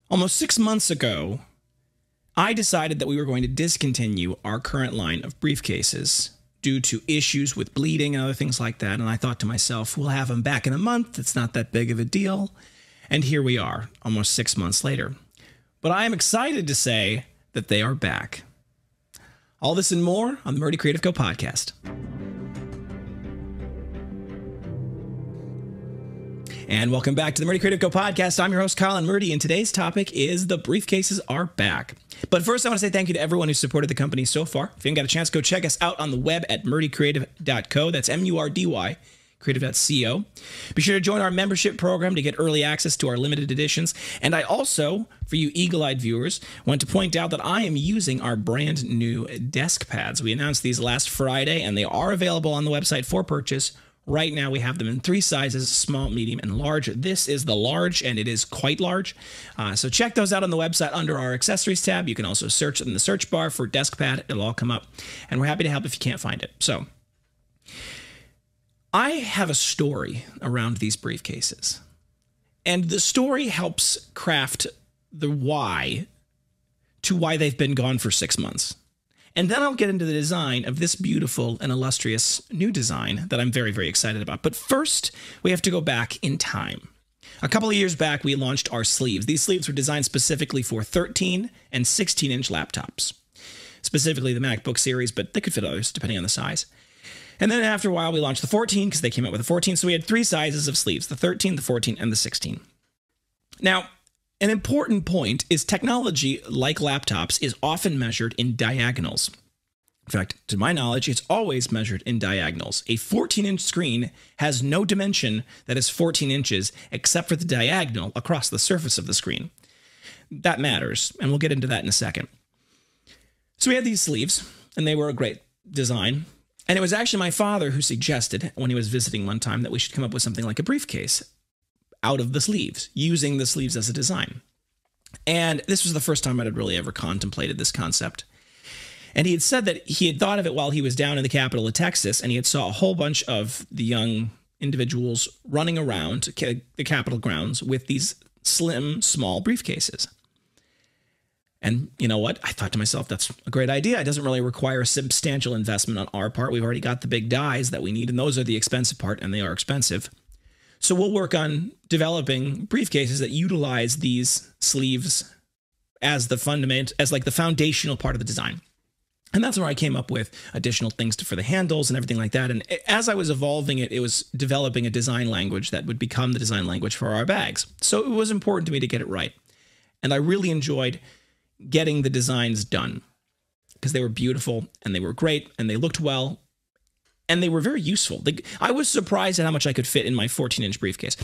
Almost 6 months ago, I decided that we were going to discontinue our current line of briefcases due to issues with bleeding and other things like that. And I thought to myself, we'll have them back in a month. It's not that big of a deal. And here we are, almost 6 months later. But I am excited to say that they are back. All this and more on the Murdy Creative Co podcast. And welcome back to the Murdy Creative Co podcast. I'm your host, Kyle and Murdy, and today's topic is the briefcases are back. But first, I want to say thank you to everyone who supported the company so far. If you haven't got a chance, go check us out on the web at murdycreative.co. That's M-U-R-D-Y, creative.co. Be sure to join our membership program to get early access to our limited editions. And I also, for you eagle-eyed viewers, want to point out that I am using our brand new desk pads. We announced these last Friday, and they are available on the website for purchase. Right now, we have them in 3 sizes, small, medium, and large. This is the large, and it is quite large. So check those out on the website under our accessories tab. You can also search in the search bar for desk pad. It'll all come up. And we're happy to help if you can't find it. So I have a story around these briefcases. And the story helps craft the why to why they've been gone for 6 months. And then I'll get into the design of this beautiful and illustrious new design that I'm very, very excited about. But first, we have to go back in time. A couple of years back, we launched our sleeves. These sleeves were designed specifically for 13 and 16-inch laptops, specifically the MacBook series, but they could fit others depending on the size. And then after a while, we launched the 14 because they came out with the 14. So we had 3 sizes of sleeves, the 13, the 14, and the 16. Now, an important point is technology, like laptops, is often measured in diagonals. In fact, to my knowledge, it's always measured in diagonals. A 14-inch screen has no dimension that is 14 inches except for the diagonal across the surface of the screen. That matters, and we'll get into that in a second. So we had these sleeves, and they were a great design. And it was actually my father who suggested, when he was visiting one time, that we should come up with something like a briefcase out of the sleeves, using the sleeves as a design. And this was the first time I had really ever contemplated this concept. And he had said that he had thought of it while he was down in the capital of Texas, and he had saw a whole bunch of the young individuals running around the Capitol grounds with these slim, small briefcases. And you know what? I thought to myself, that's a great idea. It doesn't really require a substantial investment on our part. We've already got the big dies that we need, and those are the expensive part, and they are expensive. So we'll work on developing briefcases that utilize these sleeves as the foundational part of the design. And that's where I came up with additional things for the handles and everything like that. And as I was evolving it, it was developing a design language that would become the design language for our bags. So it was important to me to get it right. And I really enjoyed getting the designs done because they were beautiful and they were great and they looked well. And they were very useful. I was surprised at how much I could fit in my 14-inch briefcase.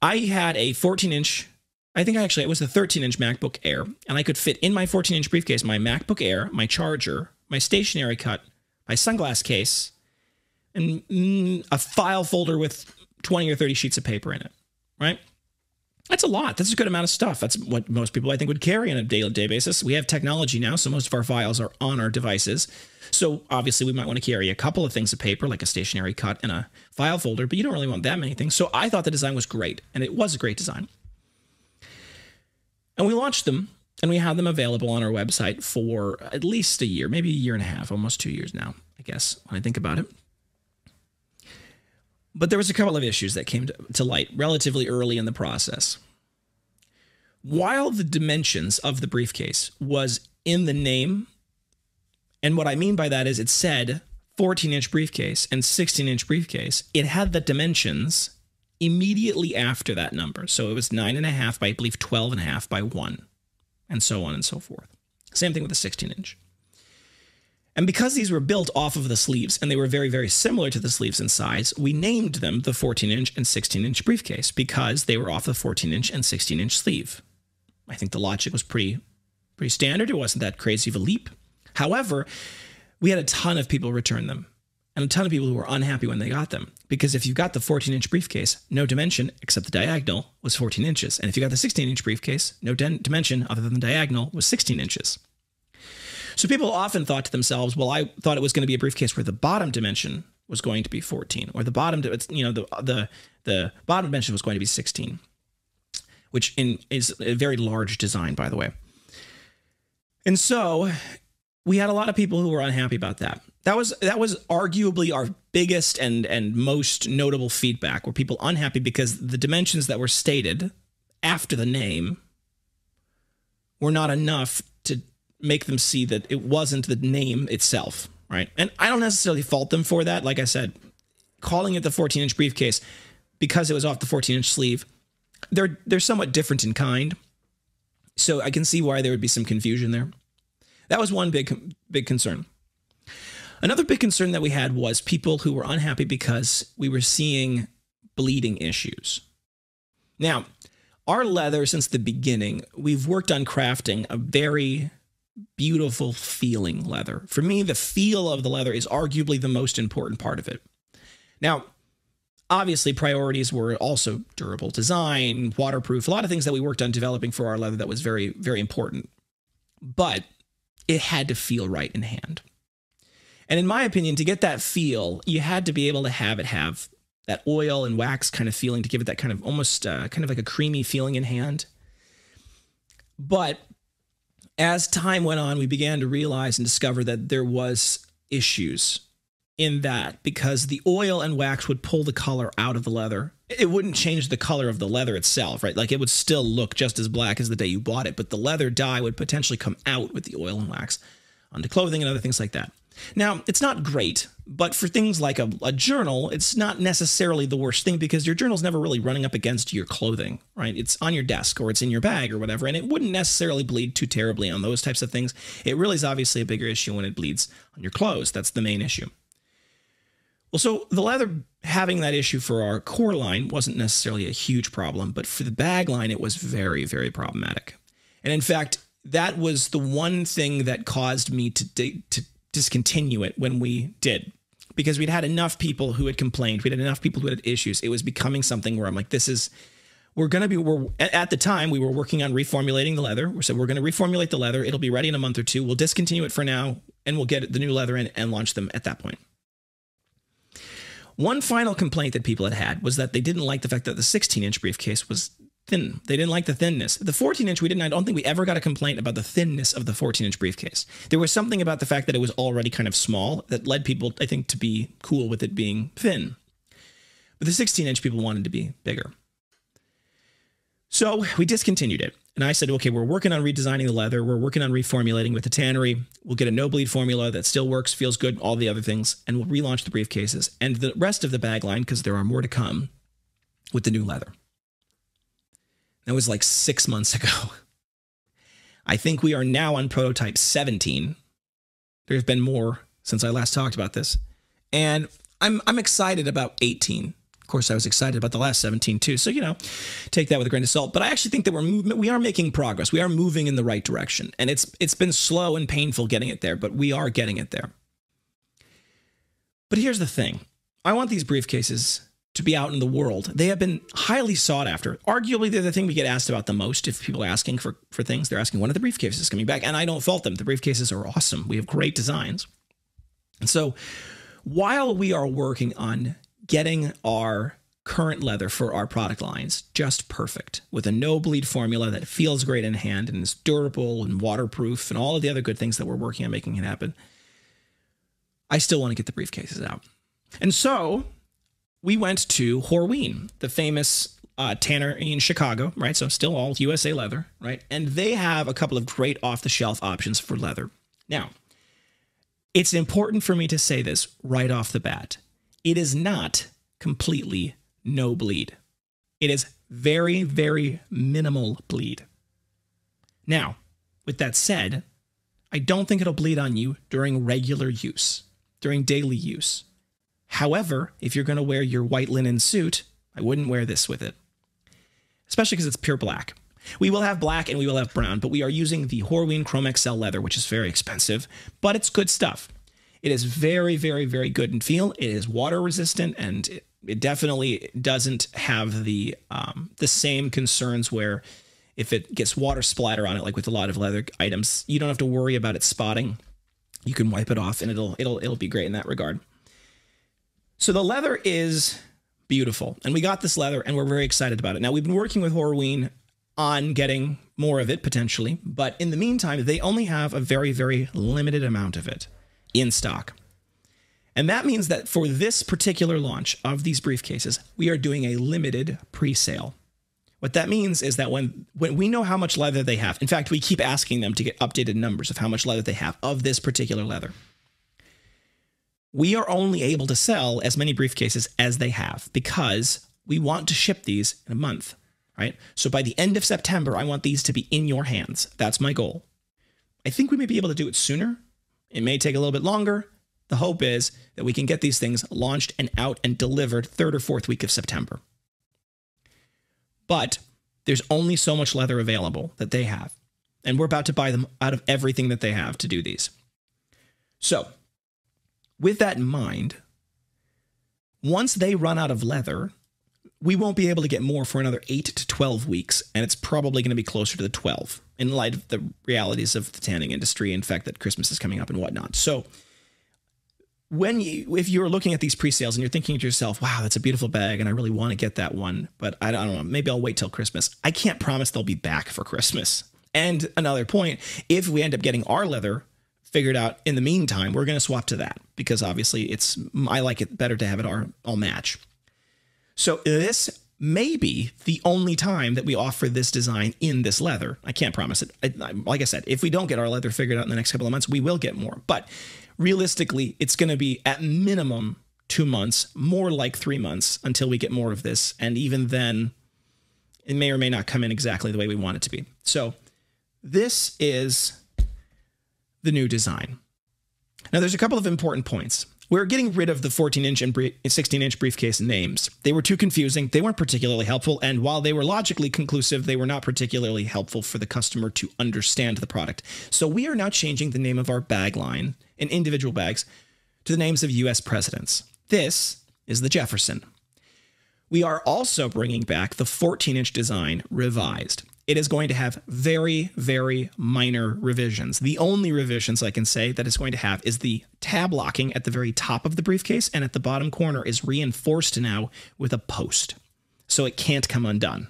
I had a 14-inch, it was a 13-inch MacBook Air, and I could fit in my 14-inch briefcase my MacBook Air, my charger, my stationery cut, my sunglass case, and a file folder with 20 or 30 sheets of paper in it, right? That's a lot. That's a good amount of stuff. That's what most people, I think, would carry on a day-to-day basis. We have technology now, so most of our files are on our devices. So obviously, we might want to carry a couple of things of paper, like a stationery cut and a file folder, but you don't really want that many things. So I thought the design was great, and it was a great design. And we launched them, and we had them available on our website for at least a year, maybe a year and a half, almost 2 years now, I guess, when I think about it. But there was a couple of issues that came to light relatively early in the process. While the dimensions of the briefcase was in the name, and what I mean by that is it said 14-inch briefcase and 16-inch briefcase, it had the dimensions immediately after that number. So it was 9.5 by, I believe, 12.5 by 1, and so on and so forth. Same thing with the 16-inch. And because these were built off of the sleeves, and they were very, very similar to the sleeves in size, we named them the 14-inch and 16-inch briefcase because they were off the 14-inch and 16-inch sleeve. I think the logic was pretty standard. It wasn't that crazy of a leap. However, we had a ton of people return them, and a ton of people who were unhappy when they got them. Because if you got the 14-inch briefcase, no dimension except the diagonal was 14 inches. And if you got the 16-inch briefcase, no dimension other than the diagonal was 16 inches. So people often thought to themselves, well, I thought it was going to be a briefcase where the bottom dimension was going to be 14, or the bottom, the bottom dimension was going to be 16. which is a very large design, by the way. And so we had a lot of people who were unhappy about that. That was arguably our biggest and most notable feedback, were people unhappy because the dimensions that were stated after the name were not enough to make them see that it wasn't the name itself, right? And I don't necessarily fault them for that. Like I said, calling it the 14-inch briefcase because it was off the 14-inch sleeve, they're somewhat different in kind. So I can see why there would be some confusion there. That was one big concern. Another big concern that we had was people who were unhappy because we were seeing bleeding issues. Now, our leather, since the beginning, we've worked on crafting a very beautiful feeling leather. For me, the feel of the leather is arguably the most important part of it. Now, obviously, priorities were also durable design, waterproof, a lot of things that we worked on developing for our leather that was very, very important. But it had to feel right in hand. And in my opinion, to get that feel, you had to be able to have it have that oil and wax kind of feeling to give it that kind of almost kind of like a creamy feeling in hand. But as time went on, we began to realize and discover that there was issues in that, because the oil and wax would pull the color out of the leather. It wouldn't change the color of the leather itself, right? Like, it would still look just as black as the day you bought it, but the leather dye would potentially come out with the oil and wax onto clothing and other things like that. Now, it's not great, but for things like a journal, it's not necessarily the worst thing, because your journal's never really running up against your clothing, right? It's on your desk or it's in your bag or whatever, and it wouldn't necessarily bleed too terribly on those types of things. It really is obviously a bigger issue when it bleeds on your clothes. That's the main issue. Well, so the leather having that issue for our core line wasn't necessarily a huge problem, but for the bag line, it was very, very problematic. And in fact, that was the one thing that caused me to discontinue it when we did, because we'd had enough people who had complained. We'd had enough people who had issues. It was becoming something where I'm like, at the time we were working on reformulating the leather. We said, we're going to reformulate the leather. It'll be ready in a month or two. We'll discontinue it for now, and we'll get the new leather in and launch them at that point. One final complaint that people had was that they didn't like the fact that the 16-inch briefcase was thin. They didn't like the thinness. The 14-inch, I don't think we ever got a complaint about the thinness of the 14-inch briefcase. There was something about the fact that it was already kind of small that led people, I think, to be cool with it being thin. But the 16-inch people wanted to be bigger. So we discontinued it. And I said, okay, we're working on redesigning the leather. We're working on reformulating with the tannery. We'll get a no-bleed formula that still works, feels good, all the other things, and we'll relaunch the briefcases and the rest of the bag line, because there are more to come, with the new leather. That was like 6 months ago. I think we are now on prototype 17. There's been more since I last talked about this. And I'm excited about 18. Of course, I was excited about the last 17 too. So, take that with a grain of salt. But I actually think that we are making progress. We are moving in the right direction. And it's been slow and painful getting it there, but we are getting it there. But here's the thing. I want these briefcases to be out in the world. They have been highly sought after. Arguably, they're the thing we get asked about the most. If people are asking for things, they're asking, when are the briefcases coming back? And I don't fault them. The briefcases are awesome. We have great designs. And so while we are working on getting our current leather for our product lines just perfect, with a no-bleed formula that feels great in hand and is durable and waterproof and all of the other good things that we're working on making it happen, I still want to get the briefcases out. And so we went to Horween, the famous tannery in Chicago, right? So still all USA leather, right? And they have a couple of great off-the-shelf options for leather. Now, it's important for me to say this right off the bat. It is not completely no bleed. It is very, very minimal bleed. Now, with that said, I don't think it'll bleed on you during regular use, during daily use. However, if you're going to wear your white linen suit, I wouldn't wear this with it, especially because it's pure black. We will have black and we will have brown, but we are using the Horween Chrome XL leather, which is very expensive, but it's good stuff. It is very, very, very good in feel. It is water resistant, and it definitely doesn't have the same concerns where if it gets water splatter on it, like with a lot of leather items, you don't have to worry about it spotting. You can wipe it off, and it'll be great in that regard. So the leather is beautiful, and we got this leather, and we're very excited about it. Now, we've been working with Horween on getting more of it potentially, but in the meantime, they only have a very, very limited amount of it in stock. And that means that for this particular launch of these briefcases, we are doing a limited pre-sale. What that means is that when we know how much leather they have, in fact, we keep asking them to get updated numbers of how much leather they have of this particular leather. We are only able to sell as many briefcases as they have because we want to ship these in a month, right? So by the end of September, I want these to be in your hands. That's my goal. I think we may be able to do it sooner. It may take a little bit longer. The hope is that we can get these things launched and out and delivered 3rd or 4th week of September. But there's only so much leather available that they have. And we're about to buy them out of everything that they have to do these. So, with that in mind, once they run out of leather, we won't be able to get more for another 8 to 12 weeks, and it's probably going to be closer to the 12 in light of the realities of the tanning industry and the fact that Christmas is coming up and whatnot. So, if you're looking at these pre-sales and you're thinking to yourself, wow, that's a beautiful bag and I really want to get that one, but I don't know, maybe I'll wait till Christmas. I can't promise they'll be back for Christmas. And another point, if we end up getting our leather figured out in the meantime, we're going to swap to that because obviously I like it better to have it all match. So this may be the only time that we offer this design in this leather. I can't promise it. Like I said, if we don't get our leather figured out in the next couple of months, we will get more. But realistically, it's going to be at minimum 2 months, more like 3 months until we get more of this. And even then, it may or may not come in exactly the way we want it to be. So this is the new design. Now, there's a couple of important points. We're getting rid of the 14-inch and 16-inch briefcase names. They were too confusing. They weren't particularly helpful. And while they were logically conclusive, they were not particularly helpful for the customer to understand the product. So we are now changing the name of our bag line in individual bags to the names of U.S. presidents. This is the Jefferson. We are also bringing back the 14-inch design revised. It is going to have very, very minor revisions. The only revisions I can say that it's going to have is the tab locking at the very top of the briefcase, and at the bottom corner is reinforced now with a post, so it can't come undone.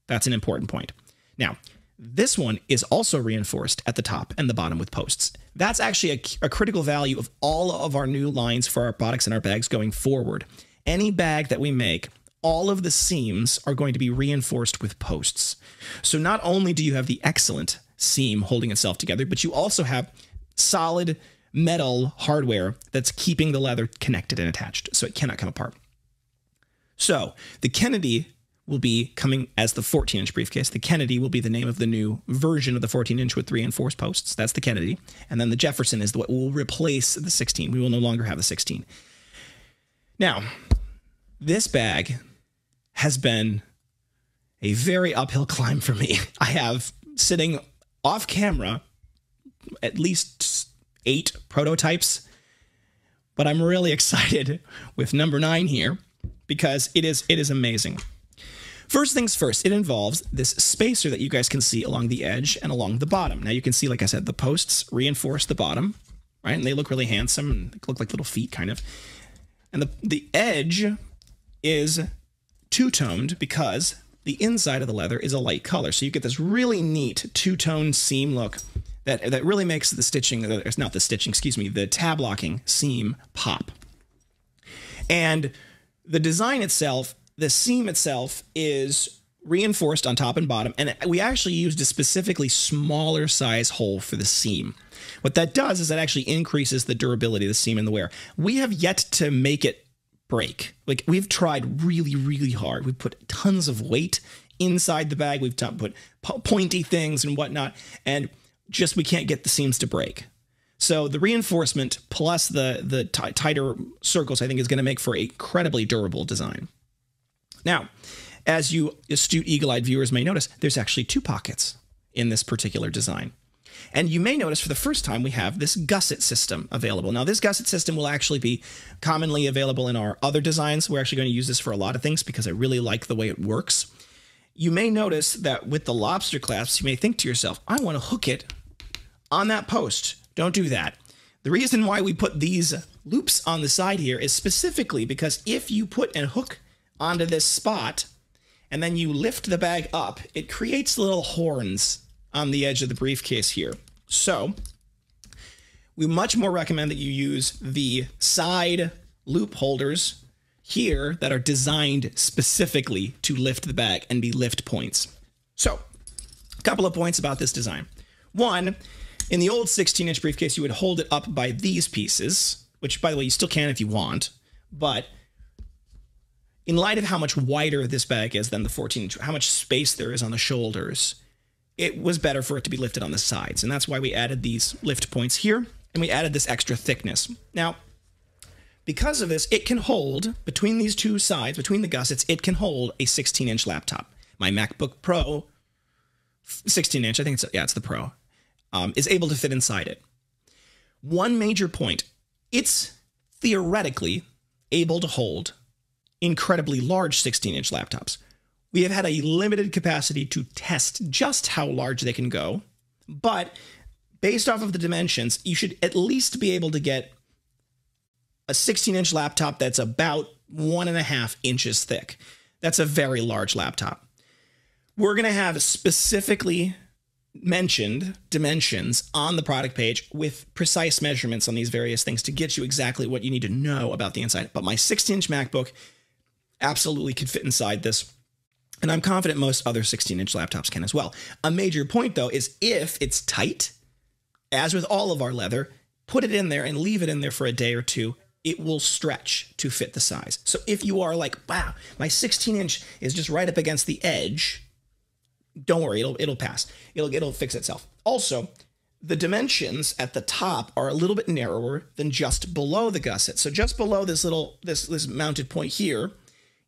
That's an important point. Now, this one is also reinforced at the top and the bottom with posts. That's actually a critical value of all of our new lines for our products and our bags going forward. Any bag that we make, all of the seams are going to be reinforced with posts. So not only do you have the excellent seam holding itself together, but you also have solid metal hardware that's keeping the leather connected and attached, so it cannot come apart. So the Kennedy will be coming as the 14-inch briefcase. The Kennedy will be the name of the new version of the 14-inch with reinforced posts. That's the Kennedy. And then the Jefferson is what will replace the 16. We will no longer have the 16. Now, this bag has been a very uphill climb for me. I have, sitting off camera, at least 8 prototypes, but I'm really excited with number 9 here because it is amazing. First things first, it involves this spacer that you guys can see along the edge and along the bottom. Now you can see, like I said, the posts reinforce the bottom, right? And they look really handsome and they look like little feet kind of. And the edge is two-toned because the inside of the leather is a light color. So you get this really neat two-tone seam look that really makes the stitching, not the stitching, excuse me, the tab locking seam pop. And the design itself, the seam itself is reinforced on top and bottom, and we actually used a specifically smaller size hole for the seam. What that does is that actually increases the durability of the seam in the wear. We have yet to make it break. Like, we've tried really, really hard. We've put tons of weight inside the bag. We've put pointy things and whatnot, and just we can't get the seams to break. So the reinforcement plus the tighter circles, I think, is going to make for a incredibly durable design. Now, as you astute eagle-eyed viewers may notice, there's actually 2 pockets in this particular design. And you may notice for the first time we have this gusset system available. Now, this gusset system will actually be commonly available in our other designs. We're actually going to use this for a lot of things because I really like the way it works. You may notice that with the lobster clasps, you may think to yourself, I want to hook it on that post. Don't do that. The reason why we put these loops on the side here is specifically because if you put a hook onto this spot and then you lift the bag up, it creates little horns on the edge of the briefcase here. So we much more recommend that you use the side loop holders here that are designed specifically to lift the bag and be lift points. So a couple of points about this design. One, in the old 16-inch briefcase, you would hold it up by these pieces, which, by the way, you still can if you want, but in light of how much wider this bag is than the 14-inch, how much space there is on the shoulders, it was better for it to be lifted on the sides, and that's why we added these lift points here, and we added this extra thickness. Now, because of this, it can hold, between these two sides, between the gussets, it can hold a 16-inch laptop. My MacBook Pro, 16-inch, I think it's the Pro, is able to fit inside it. One major point, it's theoretically able to hold incredibly large 16-inch laptops. We have had a limited capacity to test just how large they can go, but based off of the dimensions, you should at least be able to get a 16-inch laptop that's about 1.5 inches thick. That's a very large laptop. We're going to have specifically mentioned dimensions on the product page with precise measurements on these various things to get you exactly what you need to know about the inside. But my 16-inch MacBook absolutely could fit inside this, and I'm confident most other 16-inch laptops can as well. A major point, though, is if it's tight, as with all of our leather, put it in there and leave it in there for a day or two. It will stretch to fit the size. So if you are like, wow, my 16-inch is just right up against the edge, don't worry, it'll pass. It'll fix itself. Also, the dimensions at the top are a little bit narrower than just below the gusset. So just below this little this mounted point here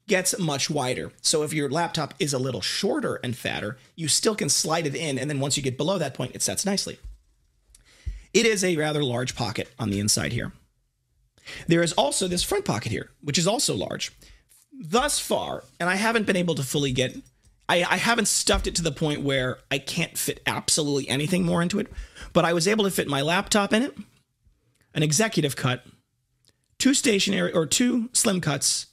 gets much wider. So if your laptop is a little shorter and fatter, you still can slide it in, and then once you get below that point, it sets nicely. It is a rather large pocket on the inside here. There is also this front pocket here, which is also large. Thus far, and I haven't been able to fully get, I haven't stuffed it to the point where I can't fit absolutely anything more into it, but I was able to fit my laptop in it, an executive cut, two slim cuts,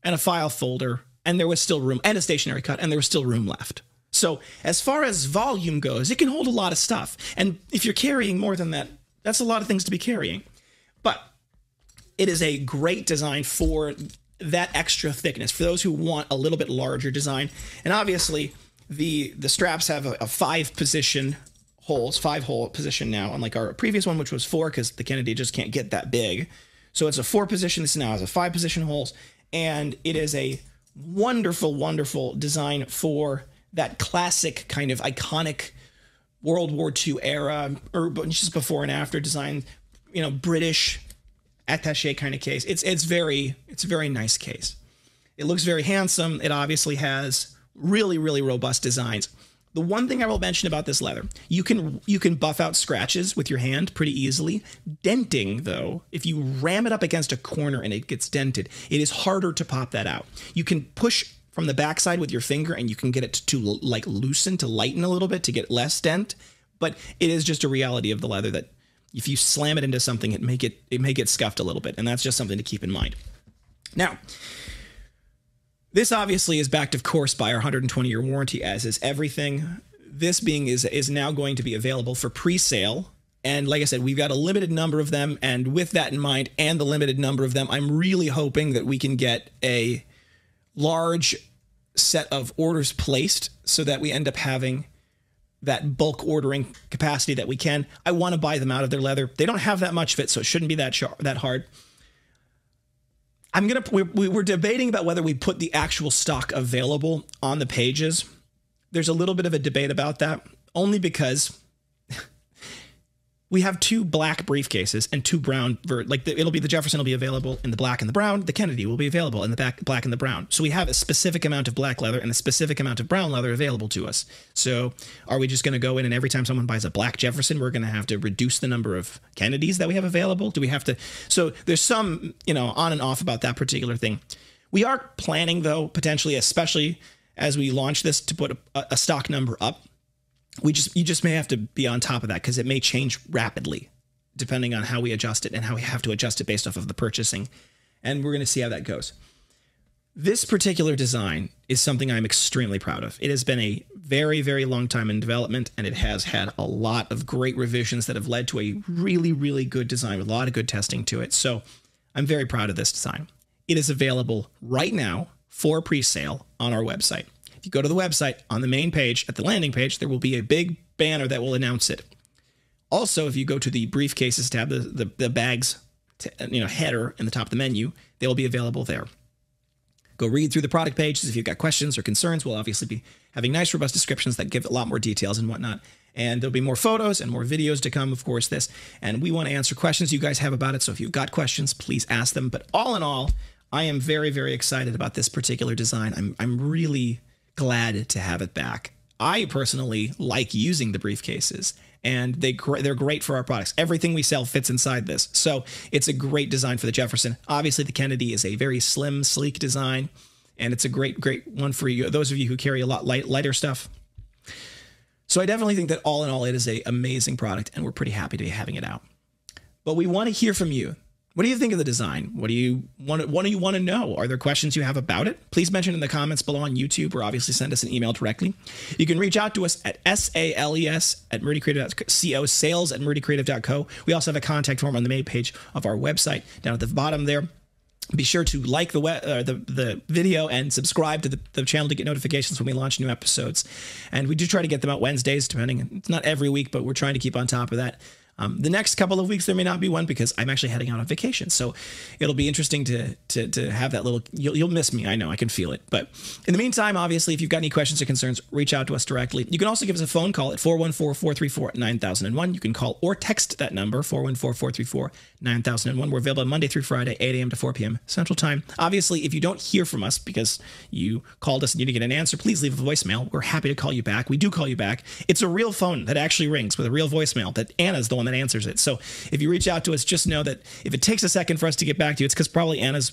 and a file folder, and there was still room, and a stationary cut, and there was still room left. So as far as volume goes, it can hold a lot of stuff. And if you're carrying more than that, that's a lot of things to be carrying. But it is a great design for that extra thickness, for those who want a little bit larger design. And obviously, the straps have a 5-position holes, 5-hole position now, unlike our previous one, which was 4, because the Kennedy just can't get that big. So it's a 4-position. This now has a 5-position holes. And it is a wonderful, wonderful design for that classic kind of iconic World War II era, or just before and after design, British attaché kind of case. It's a very nice case. It looks very handsome. It obviously has really, really robust designs. The one thing I will mention about this leather, you can buff out scratches with your hand pretty easily. Denting, though, if you ram it up against a corner and it gets dented, it is harder to pop that out. You can push from the backside with your finger and you can get it to like loosen, to lighten a little bit to get less dent. But it is just a reality of the leather that if you slam it into something, it may get scuffed a little bit, and that's just something to keep in mind. Now, this obviously is backed, of course, by our 120-year warranty, as is everything. This is now going to be available for pre-sale. And like I said, we've got a limited number of them. And with that in mind and the limited number of them, I'm really hoping that we can get a large set of orders placed so that we end up having that bulk ordering capacity that we can. I want to buy them out of their leather. They don't have that much of it, so it shouldn't be that hard. We're debating about whether we put the actual stock available on the pages. There's a little bit of a debate about that, only because we have 2 black briefcases and 2 brown. It'll be the Jefferson will be available in the black and the brown. The Kennedy will be available in the black and the brown. So we have a specific amount of black leather and a specific amount of brown leather available to us. So are we just going to go in and every time someone buys a black Jefferson, we're going to have to reduce the number of Kennedys that we have available? Do we have to? So there's some, on and off about that particular thing. We are planning, though, potentially, especially as we launch this, to put a stock number up. You just may have to be on top of that because it may change rapidly depending on how we adjust it and how we have to adjust it based off of the purchasing. And we're going to see how that goes. This particular design is something I'm extremely proud of. It has been a very, very long time in development, and it has had a lot of great revisions that have led to a really, really good design with a lot of good testing to it. So I'm very proud of this design. It is available right now for pre-sale on our website. If you go to the website, on the main page, at the landing page, there will be a big banner that will announce it. Also, if you go to the Briefcases tab, the bags header in the top of the menu, they will be available there. Go read through the product pages. If you've got questions or concerns, we'll obviously be having nice, robust descriptions that give a lot more details and whatnot. And there'll be more photos and more videos to come, of course, and we want to answer questions you guys have about it. So if you've got questions, please ask them. But all in all, I am very, very excited about this particular design. I'm really glad to have it back. I personally like using the briefcases, and they're great for our products. Everything we sell fits inside this. So it's a great design for the Jefferson. Obviously, the Kennedy is a very slim, sleek design, and it's a great, great one for you, those of you who carry a lot lighter stuff. So I definitely think that all in all, it is an amazing product, and we're pretty happy to be having it out. But we want to hear from you. What do you think of the design? What do you want to know? Are there questions you have about it? Please mention in the comments below on YouTube, or obviously send us an email directly. You can reach out to us at sales@murdycreative.co, sales@murdycreative.co. We also have a contact form on the main page of our website down at the bottom there. Be sure to like the video and subscribe to the channel to get notifications when we launch new episodes. And we do try to get them out Wednesdays, depending. It's not every week, but we're trying to keep on top of that. The next couple of weeks, there may not be one because I'm actually heading out on vacation. So it'll be interesting to have that little, you'll miss me. I know, I can feel it. But in the meantime, obviously, if you've got any questions or concerns, reach out to us directly. You can also give us a phone call at 414-434-9001. You can call or text that number, 414-434-9001. We're available Monday through Friday, 8 a.m. to 4 p.m. Central Time. Obviously, if you don't hear from us because you called us and you didn't get an answer, please leave a voicemail. We're happy to call you back. We do call you back. It's a real phone that actually rings with a real voicemail that Anna's the one that answers it. So if you reach out to us, just know that if it takes a second for us to get back to you, it's because probably Anna's,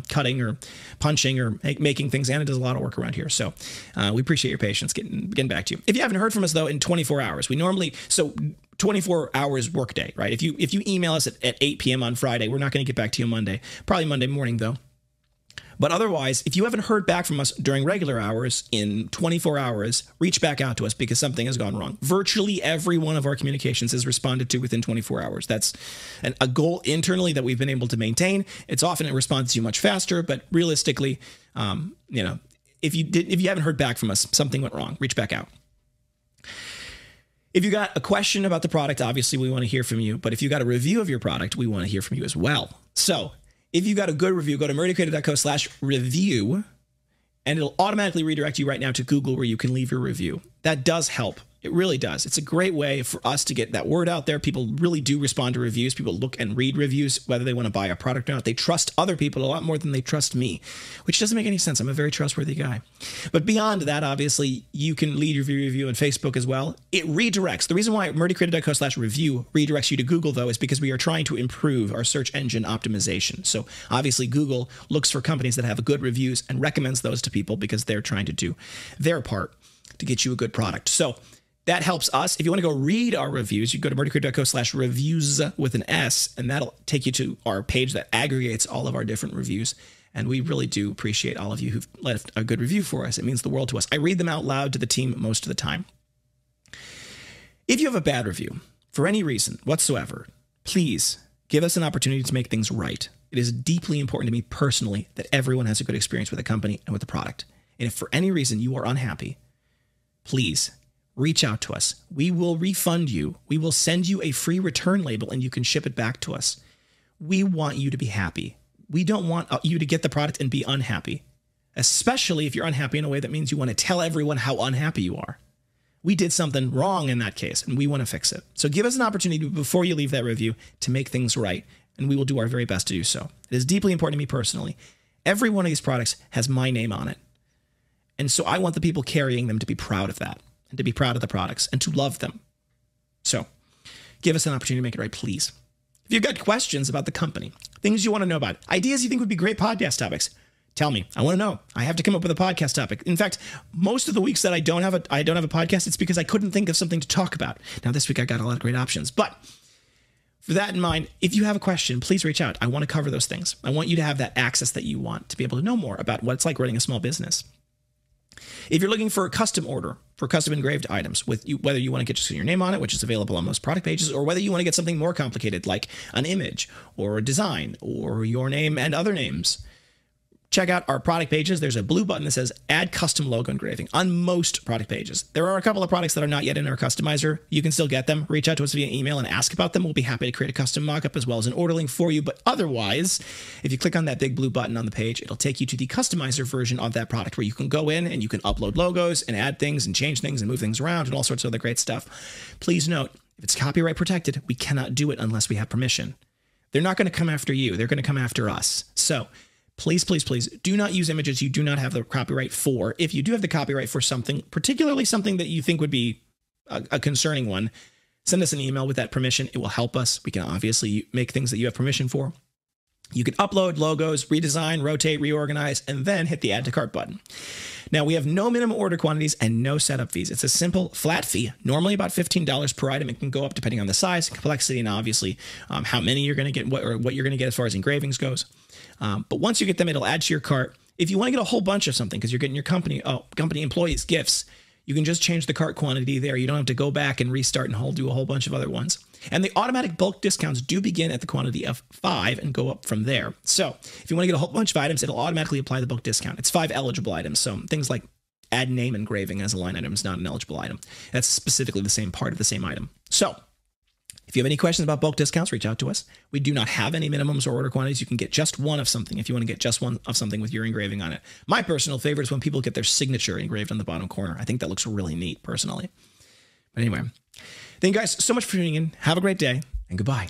cutting or punching or making things. Anna does a lot of work around here. So we appreciate your patience getting back to you. If you haven't heard from us, though, in 24 hours, we normally, 24 hours workday, right? If you email us at 8 p.m. on Friday, we're not going to get back to you Monday, probably Monday morning, though. But otherwise, if you haven't heard back from us during regular hours in 24 hours, reach back out to us because something has gone wrong. Virtually every one of our communications is responded to within 24 hours. That's a goal internally that we've been able to maintain. It's often it responds to you much faster, but realistically, if you haven't heard back from us, something went wrong. Reach back out. If you got a question about the product, obviously we want to hear from you. But if you got a review of your product, we want to hear from you as well. So if you got a good review, go to murdycreative.co/review, and it'll automatically redirect you right now to Google where you can leave your review. That does help. It really does. It's a great way for us to get that word out there. People really do respond to reviews. People look and read reviews, whether they want to buy a product or not. They trust other people a lot more than they trust me, which doesn't make any sense. I'm a very trustworthy guy. But beyond that, obviously, you can leave your review on Facebook as well. It redirects. The reason why murdycreative.co/review redirects you to Google, though, is because we are trying to improve our search engine optimization. So obviously, Google looks for companies that have good reviews and recommends those to people because they're trying to do their part to get you a good product. So that helps us. If you want to go read our reviews, you go to murdycreative.co/reviews with an S, and that'll take you to our page that aggregates all of our different reviews. And we really do appreciate all of you who've left a good review for us. It means the world to us. I read them out loud to the team most of the time. If you have a bad review, for any reason whatsoever, please give us an opportunity to make things right. It is deeply important to me personally that everyone has a good experience with the company and with the product. And if for any reason you are unhappy, please reach out to us. We will refund you. We will send you a free return label and you can ship it back to us. We want you to be happy. We don't want you to get the product and be unhappy, especially if you're unhappy in a way that means you want to tell everyone how unhappy you are. We did something wrong in that case and we want to fix it. So give us an opportunity before you leave that review to make things right, and we will do our very best to do so. It is deeply important to me personally. Every one of these products has my name on it. And so I want the people carrying them to be proud of that, and to be proud of the products, and to love them. So give us an opportunity to make it right, please. If you've got questions about the company, things you want to know about, ideas you think would be great podcast topics, tell me. I want to know. I have to come up with a podcast topic. In fact, most of the weeks that I don't have a podcast, it's because I couldn't think of something to talk about. Now, this week I got a lot of great options. But for that in mind, if you have a question, please reach out. I want to cover those things. I want you to have that access that you want to be able to know more about what it's like running a small business. If you're looking for a custom order for custom engraved items, whether you want to get just your name on it, which is available on most product pages, or whether you want to get something more complicated like an image or a design or your name and other names, check out our product pages. There's a blue button that says Add Custom Logo Engraving on most product pages. There are a couple of products that are not yet in our customizer. You can still get them. Reach out to us via email and ask about them. We'll be happy to create a custom mockup as well as an order link for you. But otherwise, if you click on that big blue button on the page, it'll take you to the customizer version of that product where you can go in and you can upload logos and add things and change things and move things around and all sorts of other great stuff. Please note, if it's copyright protected, we cannot do it unless we have permission. They're not going to come after you. They're going to come after us. So please, please, please do not use images you do not have the copyright for. If you do have the copyright for something, particularly something that you think would be a concerning one, send us an email with that permission. It will help us. We can obviously make things that you have permission for. You can upload logos, redesign, rotate, reorganize, and then hit the Add to Cart button. Now, we have no minimum order quantities and no setup fees. It's a simple flat fee, normally about $15 per item. It can go up depending on the size, complexity, and obviously how many you're going to get, what you're going to get as far as engravings goes. But once you get them, it'll add to your cart. If you want to get a whole bunch of something because you're getting your company employees gifts, you can just change the cart quantity there. You don't have to go back and restart and do a whole bunch of other ones. And the automatic bulk discounts do begin at the quantity of 5 and go up from there. So if you want to get a whole bunch of items, it'll automatically apply the bulk discount. It's 5 eligible items. So things like add name engraving as a line item is not an eligible item. That's specifically the same part of the same item. So if you have any questions about bulk discounts, reach out to us. We do not have any minimums or order quantities. You can get just one of something if you want to get just one of something with your engraving on it. My personal favorite is when people get their signature engraved on the bottom corner. I think that looks really neat, personally. But anyway, thank you guys so much for tuning in. Have a great day, and goodbye.